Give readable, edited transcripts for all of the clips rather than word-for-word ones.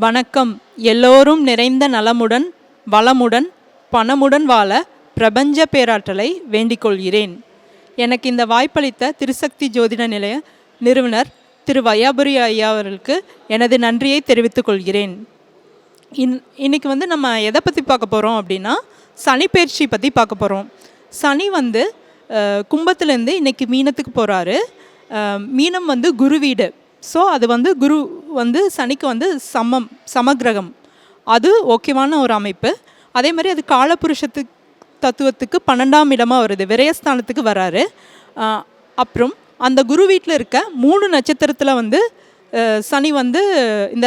வணக்கம். எல்லோரும் நிறைந்த நலமுடன் வளமுடன் பணமுடன் வாழ பிரபஞ்ச பேராற்றலை வேண்டிக் கொள்கிறேன். எனக்கு இந்த வாய்ப்பளித்த திருசக்தி ஜோதிட நிலைய நிறுவனர் திரு வையாபுரி ஐயா அவர்களுக்கு எனது நன்றியை தெரிவித்துக் கொள்கிறேன். இன்னைக்கு நம்ம எதை பற்றி பார்க்க போகிறோம் அப்படின்னா, சனி பயிற்சி பற்றி பார்க்க போகிறோம். சனி கும்பத்துலேருந்து இன்றைக்கி மீனத்துக்கு போகிறாரு. மீனம் குரு வீடு. ஸோ அது குரு சனிக்கு சமகிரகம். அது ஓகேவான ஒரு அமைப்பு. அதே மாதிரி அது காலபுருஷத்துக்கு தத்துவத்துக்கு 12ஆம் இடமாக வருது, விரயஸ்தானத்துக்கு வராரு. அப்புறம் அந்த குரு வீட்டில் இருக்க 3 நட்சத்திரத்தில் சனி இந்த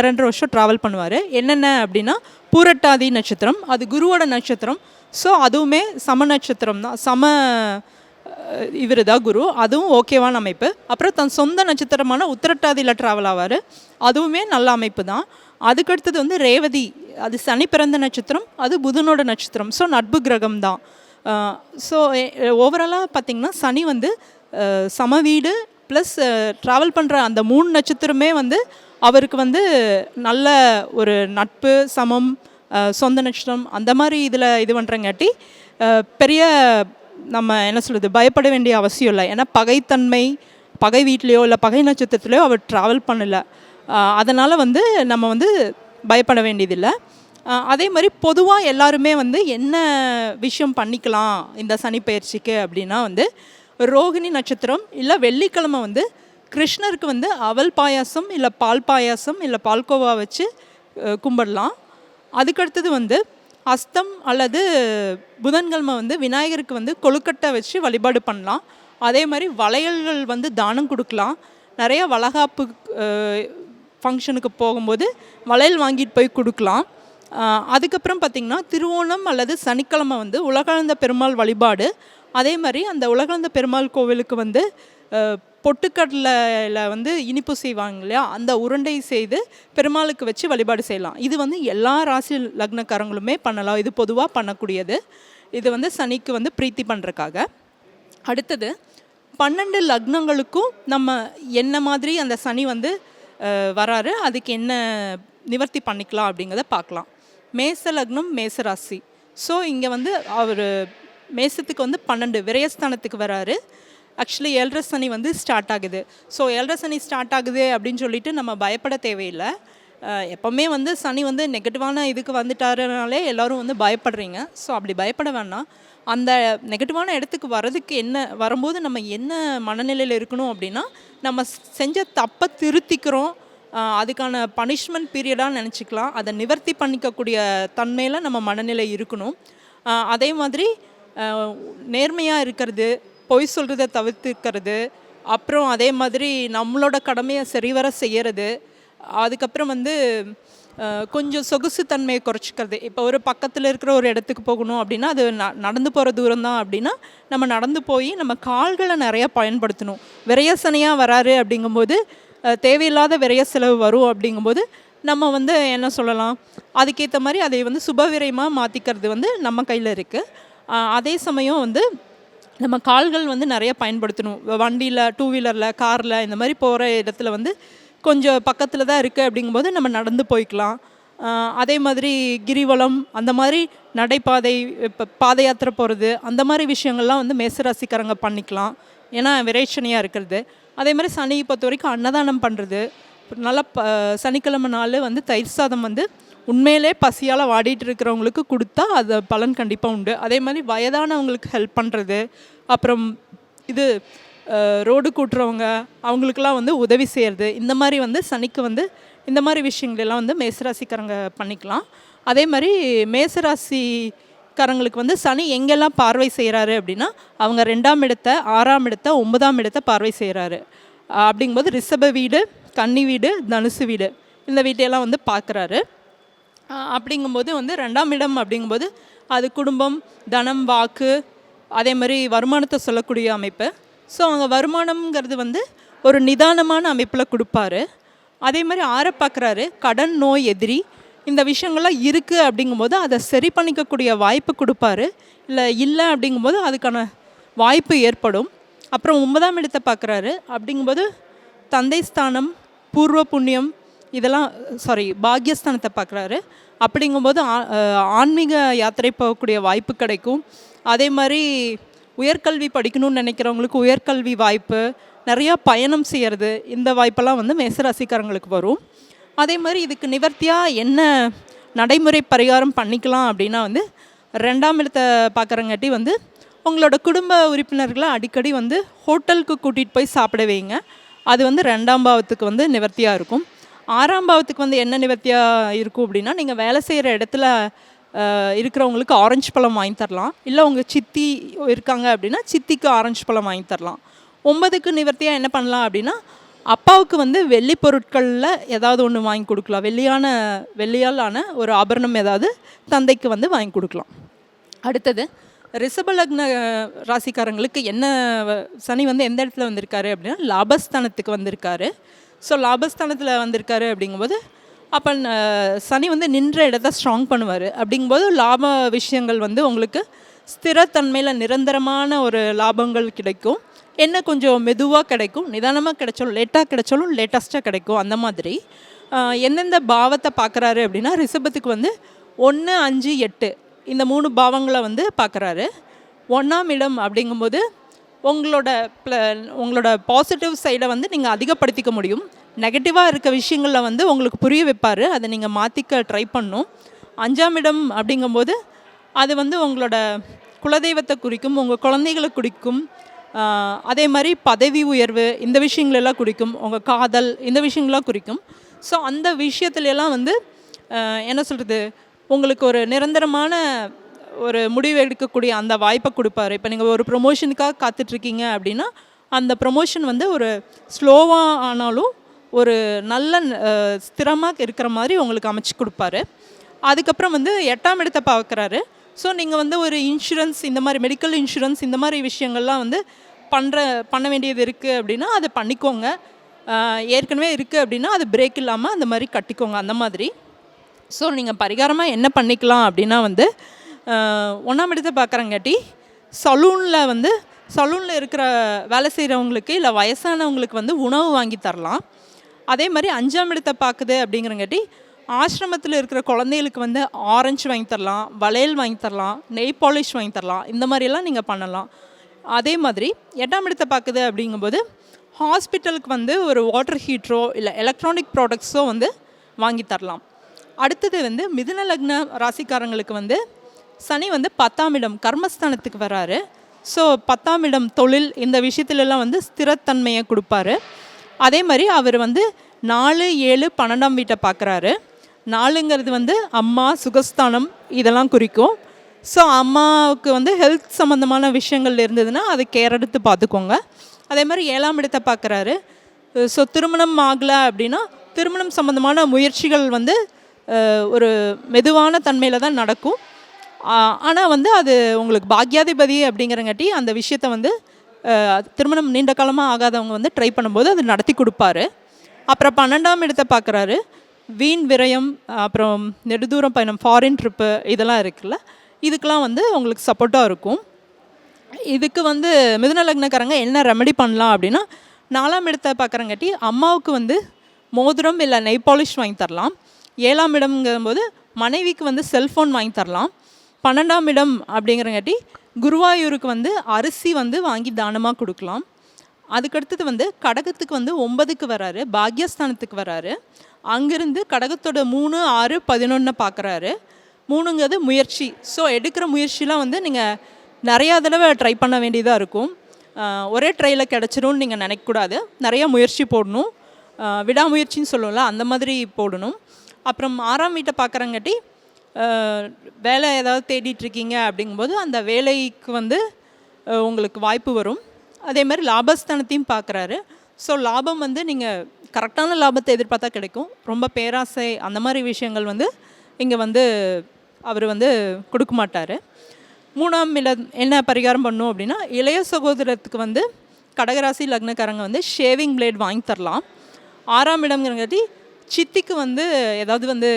2 வருஷம் ட்ராவல் பண்ணுவார். என்னென்ன அப்படின்னா, பூரட்டாதி நட்சத்திரம், அது குருவோட நட்சத்திரம். ஸோ அதுவுமே சம நட்சத்திரம் தான், சம இவர் தான் குரு. அதுவும் ஓகேவான அமைப்பு. அப்புறம் தன் சொந்த நட்சத்திரமான உத்திரட்டாதியில் ட்ராவல் ஆவார். அதுவுமே நல்ல அமைப்பு தான். அதுக்கடுத்தது ரேவதி, அது சனி பிறந்த நட்சத்திரம், அது புதனோட நட்சத்திரம். ஸோ நட்பு கிரகம் தான். ஸோ ஓவராலாக பார்த்திங்கன்னா சனி சம வீடு ப்ளஸ் ட்ராவல் பண்ணுற அந்த 3 நட்சத்திரமே அவருக்கு நல்ல ஒரு நட்பு, சமம், சொந்த நட்சத்திரம் அந்த மாதிரி இதில் இது பண்ணுறங்காட்டி பெரிய நம்ம என்ன சொல்கிறது, பயப்பட வேண்டிய அவசியம் இல்லை. ஏன்னா பகைத்தன்மை, பகை வீட்லேயோ இல்லை பகை நட்சத்திரத்துலையோ அவர் ட்ராவல் பண்ணலை. அதனால் நம்ம பயப்பட வேண்டியதில்லை. அதே மாதிரி பொதுவாக எல்லாருமே என்ன விஷயம் பண்ணிக்கலாம் இந்த சனி பயிற்சிக்கு அப்படின்னா, ரோகிணி நட்சத்திரம் இல்லை வெள்ளிக்கிழமை கிருஷ்ணருக்கு அவல் பாயாசம் இல்லை பால் பாயாசம் இல்லை பால்கோவா வச்சு கும்பிடலாம். அதுக்கடுத்தது அஸ்தம் அல்லது புதன்கிழமை விநாயகருக்கு கொழுக்கட்டை வச்சு வழிபாடு பண்ணலாம். அதே மாதிரி வளையல்கள் தானம் கொடுக்கலாம். நிறையா வளகாப்பு ஃபங்க்ஷனுக்கு போகும்போது வளையல் வாங்கிட்டு போய் கொடுக்கலாம். அதுக்கப்புறம் பார்த்திங்கன்னா, திருவோணம் அல்லது சனிக்கிழமை உலகளந்த பெருமாள் வழிபாடு. அதே மாதிரி அந்த உலகளந்த பெருமாள் கோவிலுக்கு பொட்டுக்கடலையில் இனிப்பு செய்வாங்க இல்லையா, அந்த உருண்டை செய்து பெருமாளுக்கு வச்சு வழிபாடு செய்யலாம். இது எல்லா ராசி லக்னக்காரங்களுமே பண்ணலாம். இது பொதுவாக பண்ணக்கூடியது. இது சனிக்கு பிரீத்தி பண்ணுறக்காக. அடுத்தது 12 லக்னங்களுக்கும் நம்ம என்ன மாதிரி அந்த சனி வராரு, அதுக்கு என்ன நிவர்த்தி பண்ணிக்கலாம் அப்படிங்கிறத பார்க்கலாம். மேச லக்னம், மேச ராசி. ஸோ இங்கே அவர் மேசத்துக்கு 12 விரயஸ்தானத்துக்கு வராரு. ஆக்சுவலி 7.5 சனி ஸ்டார்ட் ஆகுது. ஸோ 7.5 சனி ஸ்டார்ட் ஆகுது அப்படின்னு சொல்லிட்டு நம்ம பயப்பட தேவையில்லை. எப்போவுமே சனி நெகட்டிவான இதுக்கு வந்துட்டாருனாலே எல்லோரும் பயப்படுறீங்க. ஸோ அப்படி பயப்பட வேணாம். அந்த நெகட்டிவான இடத்துக்கு வர்றதுக்கு வரும்போது நம்ம என்ன மனநிலையில் இருக்கணும் அப்படின்னா, நம்ம செஞ்ச தப்பை திருத்திக்கிறோம், அதுக்கான பனிஷ்மெண்ட் பீரியடாக நினச்சிக்கலாம். அதை நிவர்த்தி பண்ணிக்கக்கூடிய தன்மையில் நம்ம மனநிலை இருக்கணும். அதே மாதிரி நேர்மையாக இருக்கிறது, பொய் சொல்கிறத தவிர்த்துக்கிறது, அப்புறம் அதே மாதிரி நம்மளோட கடமையை சரிவர செய்கிறது. அதுக்கப்புறம் கொஞ்சம் சொகுசு தன்மையை குறைச்சிக்கிறது. இப்போ ஒரு பக்கத்தில் இருக்கிற ஒரு இடத்துக்கு போகணும் அப்படின்னா, அது நடந்து போகிற தூரம் தான் அப்படின்னா நம்ம நடந்து போய் நம்ம கால்களை நிறையா பயன்படுத்தணும். விரயசனையாக வராரு அப்படிங்கும்போது தேவையில்லாத விரய செலவு வரும். அப்படிங்கும்போது நம்ம என்ன சொல்லலாம், அதுக்கேற்ற மாதிரி அதை சுபவிரயமாக மாற்றிக்கிறது நம்ம கையில் இருக்குது. அதே சமயம் நம்ம கால்கள் நிறைய பயன்படுத்தணும். வண்டியில், 2 வீலரில், காரில் இந்த மாதிரி போகிற இடத்துல கொஞ்சம் பக்கத்தில் தான் இருக்குது அப்படிங்கும்போது நம்ம நடந்து போய்க்கலாம். அதே மாதிரி கிரிவலம், அந்த மாதிரி நடைபாதை, இப்போ பாத யாத்திரை போகிறது, அந்த மாதிரி விஷயங்கள்லாம் மேசராசிக்காரங்க பண்ணிக்கலாம். ஏன்னா விரைச்சனையாக இருக்கிறது. அதே மாதிரி சனி பொறுத்த வரைக்கும் அன்னதானம் பண்ணுறது, நல்லா சனிக்கிழமை நாள் தயிர் சாதம் உண்மையிலே பசியால் வாடிட்டு இருக்கிறவங்களுக்கு கொடுத்தா அது பலன் கண்டிப்பாக உண்டு. அதே மாதிரி வயதானவங்களுக்கு ஹெல்ப் பண்ணுறது, அப்புறம் இது ரோடு கூட்டுறவங்க அவங்களுக்கெல்லாம் உதவி செய்கிறது, இந்த மாதிரி சனிக்கு இந்த மாதிரி விஷயங்களெல்லாம் மேசராசிக்காரங்க பண்ணிக்கலாம். அதே மாதிரி மேசராசிக்காரங்களுக்கு சனி எங்கெல்லாம் பார்வை செய்கிறாரு அப்படின்னா, அவங்க 2ஆம் இடத்தை, 6ஆம் இடத்தை, 9ஆம் இடத்தை பார்வை செய்கிறாரு. அப்படிங்கும்போது ரிஷப வீடு, கன்னி வீடு, தனுசு வீடு, இந்த வீட்டையெல்லாம் பார்க்குறாரு. அப்படிங்கும்போது 2ஆம் இடம் அப்படிங்கும்போது அது குடும்பம், தனம், வாக்கு, அதே மாதிரி வருமானத்தை சொல்லக்கூடிய அமைப்பு. ஸோ அவங்க வருமானம்ங்கிறது ஒரு நிதானமான அமைப்பில் கொடுப்பாரு. அதே மாதிரி 6 பார்க்குறாரு, கடன், நோய், எதிரி, இந்த விஷயங்கள்லாம் இருக்குது அப்படிங்கும்போது அதை சரி பண்ணிக்கக்கூடிய வாய்ப்பு கொடுப்பாரு. இல்லை அப்படிங்கும்போது அதுக்கான வாய்ப்பு ஏற்படும். அப்புறம் 9ஆம் இடத்தை பார்க்குறாரு. அப்படிங்கும்போது தந்தை ஸ்தானம், பூர்வ புண்ணியம், இதெல்லாம் பாக்யஸ்தானத்தை பார்க்குறாரு. அப்படிங்கும்போது ஆன்மீக யாத்திரை போகக்கூடிய வாய்ப்பு கிடைக்கும். அதே மாதிரி உயர்கல்வி படிக்கணும்னு நினைக்கிறவங்களுக்கு உயர்கல்வி வாய்ப்பு, நிறையா பயணம் செய்கிறது, இந்த வாய்ப்பெல்லாம் வந்து மேசராசிக்காரங்களுக்கு வரும். அதே மாதிரி இதுக்கு நிவர்த்தியாக என்ன நடைமுறை பரிகாரம் பண்ணிக்கலாம் அப்படின்னா வந்து 2ஆம் இடத்தை பார்க்குறங்காட்டி வந்து உங்களோட குடும்ப உறுப்பினர்களை அடிக்கடி வந்து ஹோட்டலுக்கு கூட்டிகிட்டு போய் சாப்பிட வைங்க. அது வந்து 2ஆம் பாவத்துக்கு வந்து நிவர்த்தியாக இருக்கும். 6ஆம் பாவத்துக்கு வந்து என்ன நிவர்த்தியாக இருக்கும் அப்படின்னா, நீங்கள் வேலை செய்கிற இடத்துல இருக்கிறவங்களுக்கு ஆரஞ்சு பழம் வாங்கி தரலாம். இல்லை உங்கள் சித்தி இருக்காங்க அப்படின்னா சித்திக்கு ஆரஞ்சு பழம் வாங்கி தரலாம். 9க்கு நிவர்த்தியாக என்ன பண்ணலாம் அப்படின்னா, அப்பாவுக்கு வந்து வெள்ளி பொருட்களில் ஏதாவது ஒன்று வாங்கி கொடுக்கலாம். வெள்ளியால் ஆன ஒரு ஆபரணம் ஏதாவது தந்தைக்கு வந்து வாங்கி கொடுக்கலாம். அடுத்தது ரிஷப லக்ன ராசிக்காரங்களுக்கு என்ன சனி வந்து எந்த இடத்துல வந்திருக்காரு அப்படின்னா, லாபஸ்தானத்துக்கு வந்திருக்காரு. ஸோ லாபஸ்தானத்தில் வந்திருக்காரு அப்படிங்கும்போது அப்போ சனி வந்து நின்ற இடத்த ஸ்ட்ராங் பண்ணுவார். அப்படிங்கும்போது லாப விஷயங்கள் வந்து உங்களுக்கு ஸ்திரத்தன்மையில் நிரந்தரமான ஒரு லாபங்கள் கிடைக்கும். என்ன கொஞ்சம் மெதுவாக கிடைக்கும், நிதானமாக கிடைச்சாலும் லேட்டாக கிடைச்சாலும் லேட்டஸ்ட்டாக கிடைக்கும். அந்த மாதிரி எந்தெந்த பாவத்தை பார்க்குறாரு அப்படின்னா, ரிஷபத்துக்கு வந்து 1, 5, 8 இந்த 3 பாவங்களை வந்து பார்க்குறாரு. 1ஆம் இடம் அப்படிங்கும்போது உங்களோட பாசிட்டிவ் சைடை வந்து நீங்கள் அதிகப்படுத்திக்க முடியும். நெகட்டிவாக இருக்க விஷயங்களில் வந்து உங்களுக்கு புரிய வைப்பார். அதை நீங்கள் மாற்றிக்க ட்ரை பண்ணணும். 5ஆம் இடம் அப்படிங்கும்போது அது வந்து உங்களோட குலதெய்வத்தை குறிக்கும், உங்கள் குழந்தைகளை குறிக்கும். அதே மாதிரி பதவி உயர்வு இந்த விஷயங்களெல்லாம் குறிக்கும், உங்கள் காதல் இந்த விஷயங்கள்லாம் குறிக்கும். ஸோ அந்த விஷயத்துலலாம் வந்து என்ன சொல்கிறது, உங்களுக்கு ஒரு நிரந்தரமான ஒரு முடிவு எடுக்கக்கூடிய அந்த வாய்ப்பை கொடுப்பாரு. இப்போ நீங்கள் ஒரு ப்ரொமோஷனுக்காக காத்துட்ருக்கீங்க அப்படின்னா, அந்த ப்ரொமோஷன் வந்து ஒரு ஸ்லோவாக ஆனாலும் ஒரு நல்ல ஸ்திரமாக இருக்கிற மாதிரி உங்களுக்கு அமைச்சு கொடுப்பாரு. அதுக்கப்புறம் வந்து 8ஆம் இடத்தை பார்க்குறாரு. ஸோ நீங்கள் வந்து ஒரு இன்சூரன்ஸ், இந்த மாதிரி மெடிக்கல் இன்சூரன்ஸ் இந்த மாதிரி விஷயங்கள்லாம் வந்து பண்ண வேண்டியது இருக்குது அப்படின்னா அதை பண்ணிக்கோங்க. ஏற்கனவே இருக்குது அப்படின்னா அது பிரேக் இல்லாமல் அந்த மாதிரி கட்டிக்கோங்க, அந்த மாதிரி. ஸோ நீங்கள் பரிகாரமாக என்ன பண்ணிக்கலாம் அப்படின்னா வந்து 1ஆம் இடத்தை பார்க்குறங்காட்டி சலூனில் இருக்கிற வேலை செய்கிறவங்களுக்கு இல்லை வயசானவங்களுக்கு வந்து உணவு வாங்கி தரலாம். அதே மாதிரி 5ஆம் இடத்தை பார்க்குது அப்படிங்கிறங்காட்டி ஆசிரமத்தில் இருக்கிற குழந்தைகளுக்கு வந்து ஆரஞ்சு வாங்கி தரலாம், வளையல் வாங்கி தரலாம், நெய் பாலிஷ் வாங்கி தரலாம். இந்த மாதிரியெல்லாம் நீங்கள் பண்ணலாம். அதே மாதிரி 8ஆம் இடத்தை பார்க்குது அப்படிங்கும்போது ஹாஸ்பிட்டலுக்கு வந்து ஒரு வாட்டர் ஹீட்டரோ இல்லை எலக்ட்ரானிக் ப்ராடக்ட்ஸோ வந்து வாங்கி தரலாம். அடுத்தது வந்து மிதுன லக்ன ராசிக்காரங்களுக்கு வந்து சனி வந்து 10ஆம் இடம் கர்மஸ்தானத்துக்கு வராரு. ஸோ 10ஆம் இடம் தொழில் இந்த விஷயத்துலலாம் வந்து ஸ்திரத்தன்மையை கொடுப்பாரு. அதே மாதிரி அவர் வந்து 4, 7, 12ஆம் வீட்டை பார்க்குறாரு. 4ங்கிறது வந்து அம்மா, சுகஸ்தானம் இதெல்லாம் குறிக்கும். ஸோ அம்மாவுக்கு வந்து ஹெல்த் சம்மந்தமான விஷயங்கள் இருந்ததுன்னா அதை கேர் எடுத்து பார்த்துக்கோங்க. அதே மாதிரி 7ஆம் இடத்தை பார்க்குறாரு. ஸோ திருமணம் ஆகலை அப்படின்னா திருமணம் சம்மந்தமான முயற்சிகள் வந்து ஒரு மெதுவான தன்மையில் தான் நடக்கும். ஆனால் வந்து அது உங்களுக்கு பாக்யாதிபதி அப்படிங்கிறங்காட்டி அந்த விஷயத்தை வந்து திருமணம் நீண்ட காலமாக ஆகாதவங்க வந்து ட்ரை பண்ணும்போது அது நடத்தி கொடுப்பாரு. அப்புறம் 12ஆம் இடத்தை பார்க்குறாரு. வீண் விரயம், அப்புறம் நெடுதூரம் பயணம், ஃபாரின் ட்ரிப்பு இதெல்லாம் இருக்குல்ல, இதுக்கெலாம் வந்து உங்களுக்கு சப்போர்ட்டாக இருக்கும். இதுக்கு வந்து மிதுன லக்னக்காரங்க என்ன ரெமெடி பண்ணலாம் அப்படின்னா, 4ஆம் இடத்தை பார்க்குறங்காட்டி அம்மாவுக்கு வந்து மோதிரம் இல்லை நெய் பாலிஷ் வாங்கி தரலாம். 7ஆம் இடம்ங்கும்போது மனைவிக்கு வந்து செல்ஃபோன் வாங்கி தரலாம். 12ஆம் இடம் அப்படிங்கிறங்காட்டி குருவாயூருக்கு வந்து அரிசி வந்து வாங்கி தானமாக கொடுக்கலாம். அதுக்கடுத்தது வந்து கடகத்துக்கு வந்து 9க்கு வராரு, பாக்யஸ்தானத்துக்கு வராரு. அங்கேருந்து கடகத்தோட 3, 6, 11 பார்க்குறாரு. 3ங்கிறது முயற்சி. ஸோ எடுக்கிற முயற்சிலாம் வந்து நீங்கள் நிறையா தடவை ட்ரை பண்ண வேண்டியதாக இருக்கும். ஒரே ட்ரையில் கிடச்சிரும்னு நீங்கள் நினைக்கக்கூடாது. நிறையா முயற்சி போடணும். விடாமுயற்சின்னு சொல்லுவோம்ல, அந்த மாதிரி போடணும். அப்புறம் 6ஆம் வீட்டை பார்க்குறங்காட்டி வேலை ஏதாவது தேடிட்டுருக்கீங்க அப்படிங்கும்போது அந்த வேலைக்கு வந்து உங்களுக்கு வாய்ப்பு வரும். அதே மாதிரி லாபஸ்தானத்தையும் பார்க்குறாரு. ஸோ லாபம் வந்து நீங்கள் கரெக்டான லாபத்தை எதிர்பார்த்தா கிடைக்கும். ரொம்ப பேராசை அந்த மாதிரி விஷயங்கள் வந்து இங்கே வந்து அவர் வந்து கொடுக்க மாட்டார். 3ஆம் இடம் என்ன பரிகாரம் பண்ணும் அப்படின்னா, இளைய சகோதரத்துக்கு வந்து கடகராசி லக்னக்காரங்க வந்து ஷேவிங் பிளேட் வாங்கி தரலாம். 6ஆம் இடம்ங்கிறங்காட்டி சித்திக்கு வந்து ஏதாவது வந்து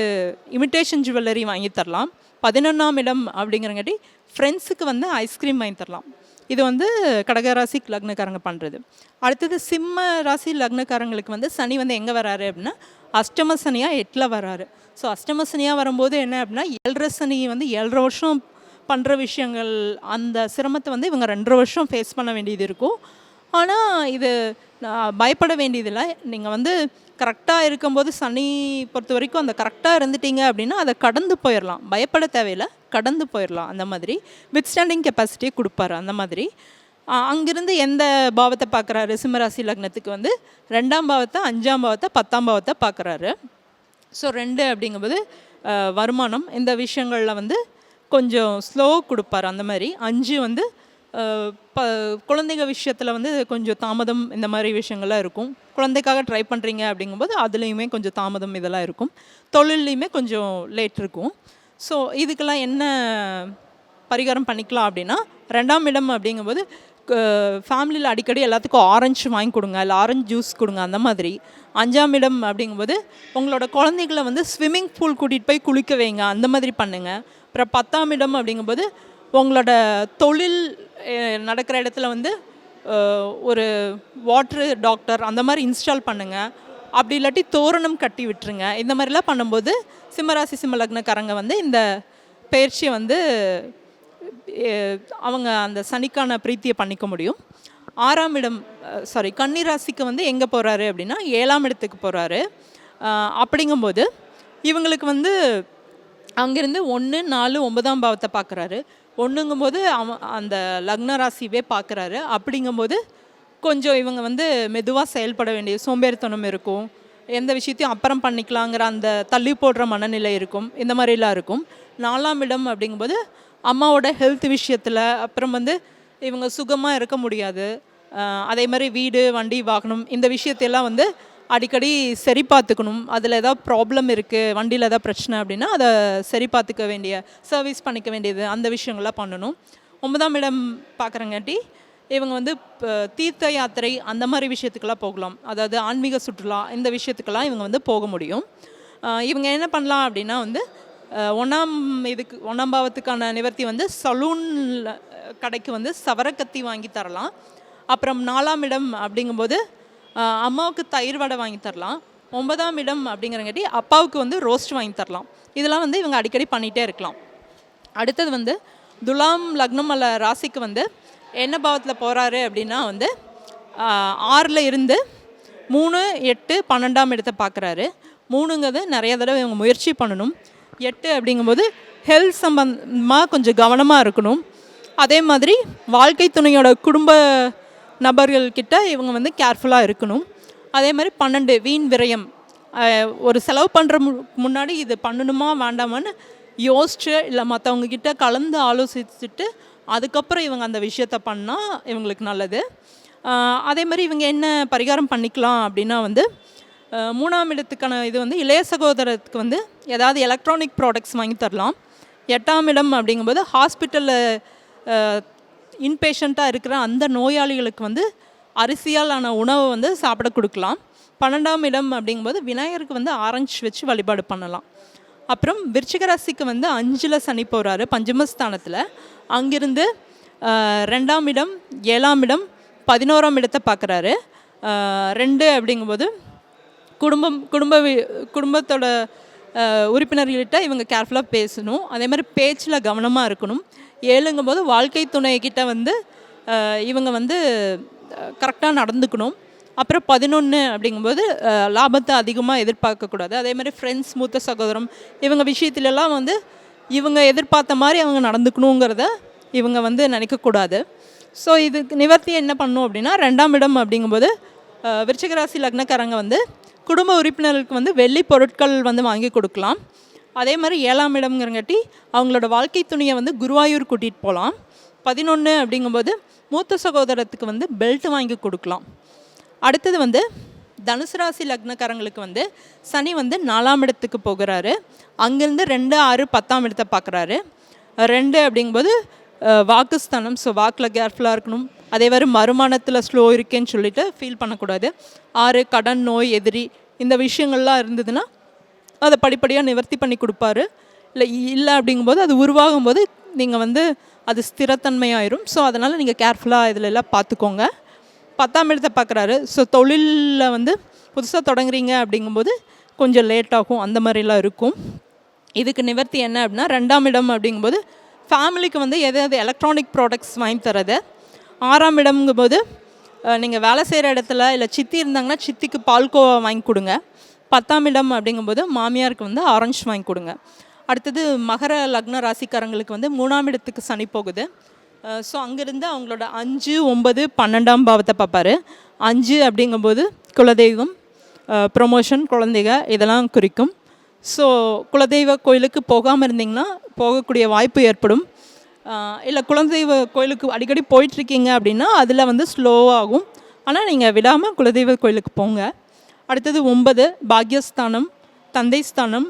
இமிட்டேஷன் ஜுவல்லரி வாங்கி தரலாம். 11ஆம் இடம் அப்படிங்கிறங்காட்டி ஃப்ரெண்ட்ஸுக்கு வந்து ஐஸ்கிரீம் வாங்கி தரலாம். இது வந்து கடகராசி லக்னக்காரங்க பண்ணுறது. அடுத்தது சிம்ம ராசி லக்னக்காரங்களுக்கு வந்து சனி வந்து எங்கே வராரு அப்படின்னா அஷ்டம சனியாக 8ல் வராரு. ஸோ அஷ்டம சனியாக வரும்போது என்ன அப்படின்னா 7.5 சனி வந்து 7.5 வருஷம் பண்ணுற விஷயங்கள், அந்த சிரமத்தை வந்து இவங்க 2.5 வருஷம் ஃபேஸ் பண்ண வேண்டியது இருக்கும். ஆனால் இது பயப்பட வேண்டியதில்லை. நீங்கள் வந்து கரெக்டாக இருக்கும்போது சனி பொறுத்த வரைக்கும் அந்த கரெக்டாக இருந்துட்டீங்க அப்படின்னா அதை கடந்து போயிடலாம். பயப்பட தேவையில்லை, கடந்து போயிடலாம். அந்த மாதிரி வித்ஸ்டாண்டிங் கெப்பாசிட்டியை கொடுப்பாரு. அந்த மாதிரி அங்கிருந்து எந்த பாவத்தை பார்க்குறாரு சிம்மராசி லக்னத்துக்கு வந்து 2ஆம் பாவத்தை, 5ஆம் பாவத்தை, 10ஆம் பாவத்தை பார்க்குறாரு. ஸோ 2 அப்படிங்கும்போது வருமானம், இந்த விஷயங்களில் வந்து கொஞ்சம் ஸ்லோ கொடுப்பார். அந்த மாதிரி 5 வந்து குழந்தைங்க விஷயத்தில் வந்து கொஞ்சம் தாமதம், இந்த மாதிரி விஷயங்கள்லாம் இருக்கும். குழந்தைக்காக ட்ரை பண்ணுறீங்க அப்படிங்கும்போது அதுலேயுமே கொஞ்சம் தாமதம் இதெல்லாம் இருக்கும். தொழில்லையுமே கொஞ்சம் லேட் இருக்கும். ஸோ இதுக்கெல்லாம் என்ன பரிகாரம் பண்ணிக்கலாம் அப்படின்னா 2ஆம் இடம் அப்படிங்கும்போது ஃபேமிலியில் அடிக்கடி எல்லாத்துக்கும் ஆரஞ்சு வாங்கி கொடுங்க, இல்லை ஆரஞ்சு ஜூஸ் கொடுங்க. அந்த மாதிரி 5ஆம் இடம் அப்படிங்கும்போது உங்களோட குழந்தைகளை வந்து ஸ்விம்மிங் பூல் கூட்டிகிட்டு போய் குளிக்க வைங்க, அந்த மாதிரி பண்ணுங்கள். அப்புறம் 10ஆம் இடம் அப்படிங்கும்போது உங்களோட தொழில் நடக்கிற இடத்துல வந்து ஒரு வாட்ரு டாக்டர் அந்த மாதிரி இன்ஸ்டால் பண்ணுங்கள். அப்படி இல்லாட்டி தோரணம் கட்டி விட்டுருங்க. இந்த மாதிரிலாம் பண்ணும்போது சிம்மராசி சிம்ம லக்னக்காரங்க வந்து இந்த பயிற்சியை வந்து அவங்க அந்த சனிக்கான பிரீத்தியை பண்ணிக்க முடியும். 6ஆம் இடம் கன்னிராசிக்கு வந்து எங்கே போகிறாரு அப்படின்னா 7ஆம் இடத்துக்கு போகிறாரு. அப்படிங்கும்போது இவங்களுக்கு வந்து அங்கேருந்து 1, 4, 9ஆம் பாவத்தை பார்க்குறாரு. 1ங்கும்போது அந்த லக்ன ராசியவே பார்க்குறாரு. அப்படிங்கும்போது கொஞ்சம் இவங்க வந்து மெதுவாக செயல்பட வேண்டிய சோம்பேறித்தனம் இருக்கும். எந்த விஷயத்தையும் அப்புறம் பண்ணிக்கலாங்கிற அந்த தள்ளி போடுற மனநிலை இருக்கும். இந்த மாதிரிலாம் இருக்கும். 4ஆம் இடம் அப்படிங்கும்போது அம்மாவோட ஹெல்த் விஷயத்தில், அப்புறம் வந்து இவங்க சுகமாக இருக்க முடியாது. அதே மாதிரி வீடு, வண்டி, வாகனம் இந்த விஷயத்தையெல்லாம் வந்து அடிக்கடி சரி பார்த்துக்கணும். அதில் ஏதாவது ப்ராப்ளம் இருக்குது, வண்டியில் ஏதாவது பிரச்சனை அப்படின்னா அதை சரி பார்த்துக்க வேண்டிய, சர்வீஸ் பண்ணிக்க வேண்டியது, அந்த விஷயங்கள்லாம் பண்ணணும். 9ஆம் இடம் பார்க்குறங்காட்டி இவங்க வந்து தீர்த்த யாத்திரை அந்த மாதிரி விஷயத்துக்கெல்லாம் போகலாம். அதாவது ஆன்மீக சுற்றுலா, இந்த விஷயத்துக்கெல்லாம் இவங்க வந்து போக முடியும். இவங்க என்ன பண்ணலாம் அப்படின்னா வந்து 1ஆம் பாவத்துக்கான நிவர்த்தி வந்து சலூன் கடைக்கு வந்து சவரக்கத்தி வாங்கி தரலாம். அப்புறம் 4ஆம் இடம் அப்படிங்கும்போது அம்மாவுக்கு தயிர் வடை வாங்கி தரலாம். 9ஆம் இடம் அப்படிங்கிறங்காட்டி அப்பாவுக்கு வந்து ரோஸ்ட் வாங்கி தரலாம். இதெல்லாம் வந்து இவங்க அடிக்கடி பண்ணிகிட்டே இருக்கலாம். அடுத்தது வந்து துலாம் லக்னம் அல்ல ராசிக்கு வந்து என்ன பாவத்தில் போகிறாரு அப்படின்னா வந்து 6ல் இருந்து 3, 8, 12ஆம் இடத்தை பார்க்குறாரு. 3ங்கிறது நிறைய தடவை இவங்க முயற்சி பண்ணணும். 8 அப்படிங்கும்போது ஹெல்த் சம்பந்தமாக கொஞ்சம் கவனமாக இருக்கணும். அதே மாதிரி வாழ்க்கை துணையோட குடும்ப நபர்கள்கிட்ட இவங்க வந்து கேர்ஃபுல்லாக இருக்கணும். அதே மாதிரி 12 வீண் விரயம், ஒரு செலவு பண்ணுற முன்னாடி இது பண்ணணுமா வேண்டாமான்னு யோசிச்சு இல்லை மற்றவங்கக்கிட்ட கலந்து ஆலோசிச்சுட்டு அதுக்கப்புறம் இவங்க அந்த விஷயத்த பண்ணால் இவங்களுக்கு நல்லது. அதே மாதிரி இவங்க என்ன பரிகாரம் பண்ணிக்கலாம் அப்படின்னா வந்து 3ஆம் இடத்துக்கான இது வந்து இளைய சகோதரத்துக்கு வந்து ஏதாவது எலக்ட்ரானிக் ப்ராடக்ட்ஸ் வாங்கி தரலாம். 8ஆம் இடம் அப்படிங்கும்போது ஹாஸ்பிட்டலில் இன்பேஷண்ட்டாக இருக்கிற அந்த நோயாளிகளுக்கு வந்து அரிசியால் ஆன உணவை வந்து சாப்பிட கொடுக்கலாம். 12ஆம் இடம் அப்படிங்கும்போது விநாயகருக்கு வந்து ஆரஞ்சு வச்சு வழிபாடு பண்ணலாம். அப்புறம் விருச்சிக ராசிக்கு வந்து 5ல் சனி போகிறாரு பஞ்சமஸ்தானத்தில். அங்கிருந்து 2ஆம் இடம், 7ஆம் இடம், 11ஆம் இடத்தை பார்க்குறாரு. 2 அப்படிங்கும்போது குடும்பத்தோட உறுப்பினர்கள்கிட்ட இவங்க கேர்ஃபுல்லாக பேசணும். அதே மாதிரி பேச்சில் கவனமாக இருக்கணும். 7ங்கும்போது வாழ்க்கை துணைக்கிட்ட வந்து இவங்க வந்து கரெக்டாக நடந்துக்கணும். அப்புறம் 11 அப்படிங்கும்போது லாபத்தை அதிகமாக எதிர்பார்க்கக்கூடாது. அதே மாதிரி ஃப்ரெண்ட்ஸ், மூத்த சகோதரம் இவங்க விஷயத்துலலாம் வந்து இவங்க எதிர்பார்த்த மாதிரி அவங்க நடந்துக்கணுங்கிறத இவங்க வந்து நினைக்கக்கூடாது. ஸோ இதுக்கு நிவர்த்தி என்ன பண்ணணும் அப்படின்னா 2ஆம் இடம் அப்படிங்கும்போது விருச்சிக ராசி லக்னக்காரங்க வந்து குடும்ப உறுப்பினர்களுக்கு வந்து வெள்ளி பொருட்கள் வந்து வாங்கி கொடுக்கலாம். அதே மாதிரி 7ஆம் இடம்ங்கிறங்காட்டி அவங்களோட வாழ்க்கை துணியை வந்து குருவாயூர் கூட்டிகிட்டு போகலாம். 11 அப்படிங்கும்போது மூத்த சகோதரத்துக்கு வந்து பெல்ட் வாங்கி கொடுக்கலாம். அடுத்தது வந்து தனுசு ராசி லக்னக்காரங்களுக்கு வந்து சனி வந்து 4ஆம் இடத்துக்கு போகிறாரு. அங்கேருந்து 2, 6, 10ஆம் இடத்தை பார்க்குறாரு. 2 அப்படிங்கும்போது வாக்குஸ்தானம். ஸோ வாக்கில் கேர்ஃபுல்லாக இருக்கணும். அதே மாதிரி வருமானத்தில் ஸ்லோ இருக்கேன்னு சொல்லிட்டு ஃபீல் பண்ணக்கூடாது. 6 கடன், நோய், எதிரி இந்த விஷயங்கள்லாம் இருந்ததுன்னா அதை படிப்படியாக நிவர்த்தி பண்ணி கொடுப்பாரு. இல்லை அப்படிங்கும்போது அது உருவாகும்போது நீங்கள் வந்து அது ஸ்திரத்தன்மையாயிரும். ஸோ அதனால் நீங்கள் கேர்ஃபுல்லாக இதில் எல்லாம் பார்த்துக்கோங்க. 10ஆம் இடத்தை பார்க்குறாரு. ஸோ தொழிலில் வந்து புதுசாக தொடங்குறீங்க அப்படிங்கும்போது கொஞ்சம் லேட் ஆகும், அந்த மாதிரிலாம் இருக்கும். இதுக்கு நிவர்த்தி என்ன அப்படின்னா 2ஆம் இடம் அப்படிங்கும்போது ஃபேமிலிக்கு வந்து எதாவது எலக்ட்ரானிக் ப்ராடக்ட்ஸ் வாங்கி தரது. 6ஆம் இடம்ங்கும்போது நீங்கள் வேலை செய்கிற இடத்துல இல்லை சித்தி இருந்தாங்கன்னா சித்திக்கு பால்கோவா வாங்கி கொடுங்க. 10ஆம் இடம் அப்படிங்கும்போது மாமியாருக்கு வந்து ஆரஞ்சு வாங்கி கொடுங்க. அடுத்தது மகர லக்ன ராசிக்காரங்களுக்கு வந்து 3ஆம் இடத்துக்கு சனி போகுது. ஸோ அங்கேருந்து அவங்களோட 5, 9, 12ஆம் பாவத்தை பார்ப்பார். 5 அப்படிங்கும்போது குலதெய்வம், ப்ரொமோஷன், குழந்தைங்க இதெல்லாம் குறிக்கும். ஸோ குலதெய்வ கோயிலுக்கு போகாமல் இருந்திங்கன்னா போகக்கூடிய வாய்ப்பு ஏற்படும். இல்லை குலதெய்வ கோயிலுக்கு அடிக்கடி போயிட்டுருக்கீங்க அப்படின்னா அதில் வந்து ஸ்லோவாகும். ஆனால் நீங்கள் விடாமல் குலதெய்வ கோயிலுக்கு போங்க. அடுத்தது 9 பாக்யஸ்தானம், தந்தை ஸ்தானம்.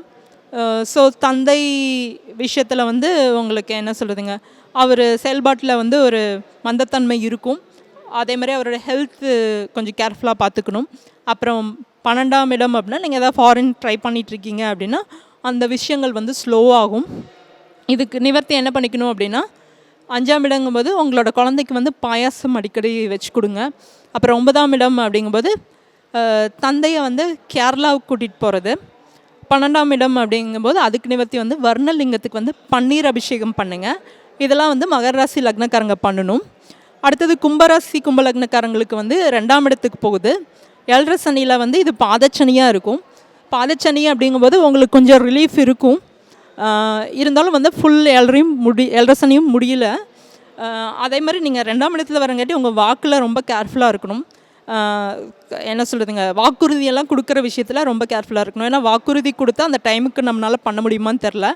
ஸோ தந்தை விஷயத்தில் வந்து உங்களுக்கு என்ன சொல்கிறதுங்க, அவர் செயல்பாட்டில் வந்து ஒரு மந்தத்தன்மை இருக்கும். அதே மாதிரி அவரோட ஹெல்த்து கொஞ்சம் கேர்ஃபுல்லாக பார்த்துக்கணும். அப்புறம் 12ஆம் இடம் அப்படின்னா நீங்கள் எதாவது ஃபாரின் ட்ரை பண்ணிகிட்ருக்கீங்க அப்படின்னா அந்த விஷயங்கள் வந்து ஸ்லோவாகும். இதுக்கு நிவர்த்தி என்ன பண்ணிக்கணும் அப்படின்னா 5ஆம் இடங்கும்போது உங்களோட குழந்தைக்கு வந்து பாயாசம் அடிக்கடி வச்சு கொடுங்க. அப்புறம் 9ஆம் இடம் அப்படிங்கும்போது தந்தையை வந்து கேரளாவுக்கு கூட்டிகிட்டு போகிறது. 12ஆம் இடம் அப்படிங்கும்போது அதுக்கு நிவர்த்தி வந்து வர்ணலிங்கத்துக்கு வந்து பன்னீர் அபிஷேகம் பண்ணுங்கள். இதெல்லாம் வந்து மகர ராசி லக்னக்காரங்க பண்ணணும். அடுத்தது கும்பராசி கும்ப லக்னக்காரங்களுக்கு வந்து 2ஆம் இடத்துக்கு போகுது. 7.5 சனியில் வந்து இது பாதச்சனியாக இருக்கும். பாதச்சனி அப்படிங்கும்போது உங்களுக்கு கொஞ்சம் ரிலீஃப் இருக்கும். இருந்தாலும் வந்து ஃபுல் 7.5 சனியும் முடியல. அதே மாதிரி நீங்கள் 2ஆம் இடத்துல வரங்காட்டி உங்கள் வாக்கில் ரொம்ப கேர்ஃபுல்லாக இருக்கணும். என்ன சொல்கிறதுங்க, வாக்குறுதியெல்லாம் கொடுக்குற விஷயத்தில் ரொம்ப கேர்ஃபுல்லாக இருக்கணும். ஏன்னா வாக்குறுதி கொடுத்தா அந்த டைமுக்கு நம்மளால் பண்ண முடியுமான்னு தெரில.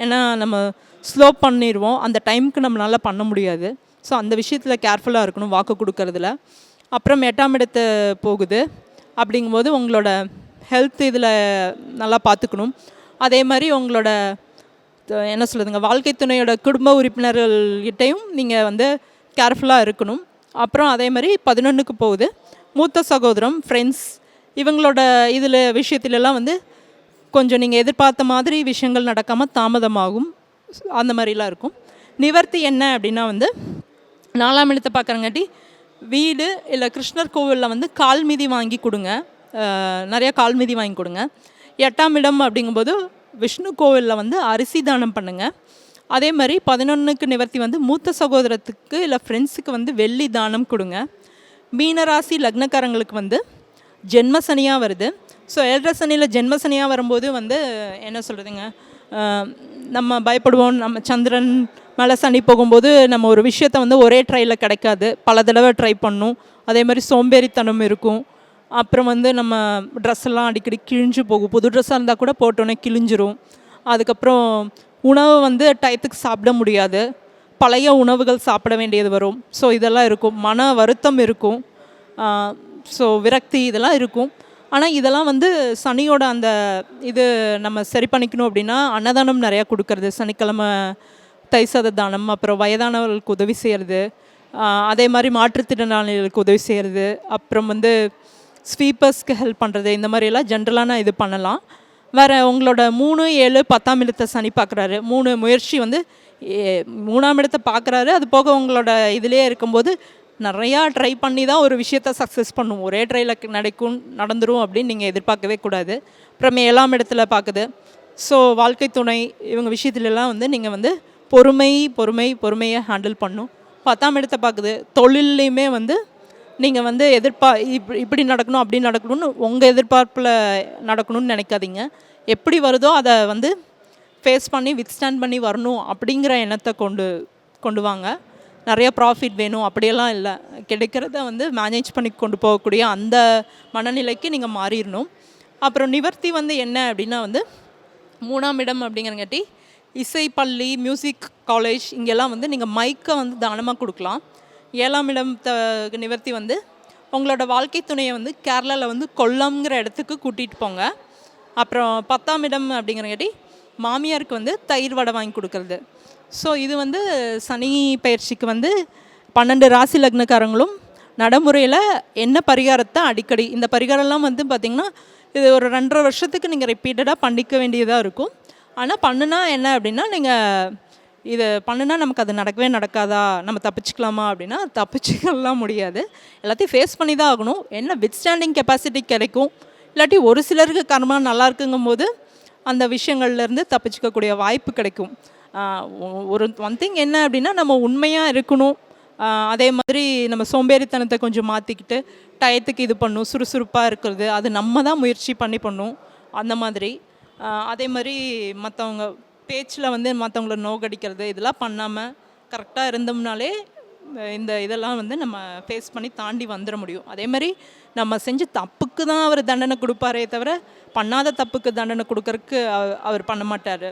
ஏன்னா நம்ம ஸ்லோ பண்ணிடுவோம், அந்த டைமுக்கு நம்மளால் பண்ண முடியாது. ஸோ அந்த விஷயத்தில் கேர்ஃபுல்லாக இருக்கணும் வாக்கு கொடுக்கறதுல. அப்புறம் 8ஆம் இடத்து போகுது அப்படிங்கும்போது உங்களோட ஹெல்த் இதில் நல்லா பார்த்துக்கணும். அதே மாதிரி உங்களோட என்ன சொல்கிறதுங்க, வாழ்க்கை துணையோட குடும்ப உறுப்பினர்கள்கிட்டையும் நீங்கள் வந்து கேர்ஃபுல்லாக இருக்கணும். அப்புறம் அதே மாதிரி 11க்கு போகுது மூத்த சகோதரம், ஃப்ரெண்ட்ஸ், இவங்களோட இதில் விஷயத்துலலாம் வந்து கொஞ்சம் நீங்கள் எதிர்பார்த்த மாதிரி விஷயங்கள் நடக்காமல் தாமதமாகும். அந்த மாதிரிலாம் இருக்கும். நிவர்த்தி என்ன அப்படின்னா வந்து 4ஆம் இடத்தை பார்க்குறங்காட்டி வீடு இல்லை கிருஷ்ணர் கோவிலில் வந்து கால் மீதி வாங்கி கொடுங்க. நிறையா கால் மீதி வாங்கி கொடுங்க. 8ஆம் இடம் அப்படிங்கும்போது விஷ்ணு கோவிலில் வந்து அரிசி தானம் பண்ணுங்கள். அதே மாதிரி 11க்கு நிவர்த்தி வந்து மூத்த சகோதரத்துக்கு இல்லை ஃப்ரெண்ட்ஸுக்கு வந்து வெள்ளி தானம் கொடுங்க. மீனராசி லக்னக்காரங்களுக்கு வந்து ஜென்மசனியாக வருது. ஸோ 7.5 சனியில் ஜென்மசனியாக வரும்போது வந்து என்ன சொல்கிறதுங்க, நம்ம பயப்படுவோம். நம்ம சந்திரன் மேலே சனி போகும்போது நம்ம ஒரு விஷயத்தை வந்து ஒரே ட்ரையில் கிடைக்காது, பல தடவை ட்ரை பண்ணும். அதே மாதிரி சோம்பேறித்தனம் இருக்கும். அப்புறம் வந்து நம்ம ட்ரெஸ் எல்லாம் அடிக்கடி கிழிஞ்சு போகும். புது ட்ரெஸ்ஸாக இருந்தால் கூட போட்டோன்னே கிழிஞ்சிரும். அதுக்கப்புறம் உணவு வந்து டயத்துக்கு சாப்பிட முடியாது, பழைய உணவுகள் சாப்பிட வேண்டியது வரும். ஸோ இதெல்லாம் இருக்கும். மன வருத்தம் இருக்கும். ஸோ விரக்தி இதெல்லாம் இருக்கும். ஆனால் இதெல்லாம் வந்து சனியோட அந்த இது நம்ம சரி பண்ணிக்கணும் அப்படின்னா அன்னதானம் நிறையா கொடுக்கறது, சனிக்கிழமை தைசத தானம், அப்புறம் வயதானவர்களுக்கு உதவி செய்கிறது, அதே மாதிரி மாற்றுத்திறனாளிகளுக்கு உதவி செய்கிறது, அப்புறம் வந்து ஸ்வீப்பர்ஸ்க்கு ஹெல்ப் பண்ணுறது, இந்த மாதிரியெல்லாம் ஜென்ரலான இது பண்ணலாம். வேறு உங்களோட 3, 7, 10ஆம் இடத்தை சனி பார்க்குறாரு. 3 முயற்சி வந்து 3ஆம் இடத்தை பார்க்குறாரு. அது போக உங்களோட இதிலே இருக்கும்போது நிறையா ட்ரை பண்ணி தான் ஒரு விஷயத்த சக்ஸஸ் பண்ணும். ஒரே ட்ரையில் நடந்துடும் அப்படின்னு நீங்கள் எதிர்பார்க்கவே கூடாது. அப்புறம் 7ஆம் இடத்துல பார்க்குது. ஸோ வாழ்க்கை துணை இவங்க விஷயத்துலலாம் வந்து நீங்கள் வந்து பொறுமையை ஹேண்டில் பண்ணும். 10ஆம் இடத்தை பார்க்குது. தொழில்லையுமே வந்து நீங்கள் வந்து இப்படி நடக்கணும் அப்படி நடக்கணும்னு உங்கள் எதிர்பார்ப்பில் நடக்கணும்னு நினைக்காதீங்க. எப்படி வருதோ அதை வந்து ஃபேஸ் பண்ணி வித்ஸ்டாண்ட் பண்ணி வரணும் அப்படிங்கிற எண்ணத்தை கொண்டு வாங்க. நிறைய ப்ராஃபிட் வேணும் அப்படியெல்லாம் இல்லை. கிடைக்கிறத வந்து மேனேஜ் பண்ணி கொண்டு போகக்கூடிய அந்த மனநிலைக்கு நீங்கள் மாறிடணும். அப்புறம் நிவர்த்தி வந்து என்ன அப்படின்னா வந்து 3ஆம் இடம் அப்படிங்கிறங்காட்டி இசைப்பள்ளி, மியூசிக் காலேஜ் இங்கெல்லாம் வந்து நீங்கள் மைக்கை வந்து தானமாக கொடுக்கலாம். 7ஆம் இடம் நிவர்த்தி வந்து உங்களோட வாழ்க்கை துணையை வந்து கேரளாவில் வந்து கொல்லம்ங்கிற இடத்துக்கு கூட்டிகிட்டு போங்க. அப்புறம் 10ஆம் இடம் அப்படிங்கிறங்காட்டி மாமியாருக்கு வந்து தயிர் வடை வாங்கி கொடுக்கறது. ஸோ இது வந்து சனி பயிற்சிக்கு வந்து 12 ராசி லக்னக்காரங்களும் நடைமுறையில் என்ன பரிகாரத்தை அடிக்கடி இந்த பரிகாரம்லாம் வந்து பார்த்திங்கன்னா இது ஒரு 2.5 வருஷத்துக்கு நீங்கள் ரிப்பீட்டடாக பண்ணிக்க வேண்டியதாக இருக்கும். ஆனால் பண்ணுனா என்ன அப்படின்னா நீங்கள் இதை பண்ணுனா நமக்கு அது நடக்கவே நடக்காதா, நம்ம தப்பிச்சுக்கலாமா அப்படின்னா தப்பிச்சுக்கலாம் முடியாது. எல்லாத்தையும் ஃபேஸ் பண்ணி தான் ஆகணும். என்ன வித்ஸ்டாண்டிங் கெப்பாசிட்டி கிடைக்கும். இல்லாட்டி ஒரு சிலருக்கு கர்மா நல்லா இருக்குங்கும்போது அந்த விஷயங்கள்லேருந்து தப்பிச்சுக்கக்கூடிய வாய்ப்பு கிடைக்கும். ஒரு ஒன் திங் என்ன அப்படின்னா, நம்ம உண்மையாக இருக்கணும். அதே மாதிரி நம்ம சோம்பேறித்தனத்தை கொஞ்சம் மாற்றிக்கிட்டு டயத்துக்கு இது பண்ணணும், சுறுசுறுப்பாக இருக்கிறது அது நம்ம தான் முயற்சி பண்ணி பண்ணணும். அந்த மாதிரி அதே மாதிரி மற்றவங்க பேச்சில் வந்து மற்றவங்கள நோகடிக்கிறது இதெல்லாம் பண்ணாமல் கரெக்டாக இருந்தோம்னாலே இந்த இதெல்லாம் வந்து நம்ம ஃபேஸ் பண்ணி தாண்டி வந்துட முடியும். அதே மாதிரி நம்ம செஞ்ச தப்புக்கு தான் அவர் தண்டனை கொடுப்பாரே தவிர பண்ணாத தப்புக்கு தண்டனை கொடுக்கறக்கு அவர் பண்ண மாட்டார்.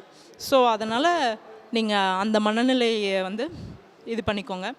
ஸோ அதனால் நீங்கள் அந்த மனநிலையை வந்து இது பண்ணிக்கோங்க.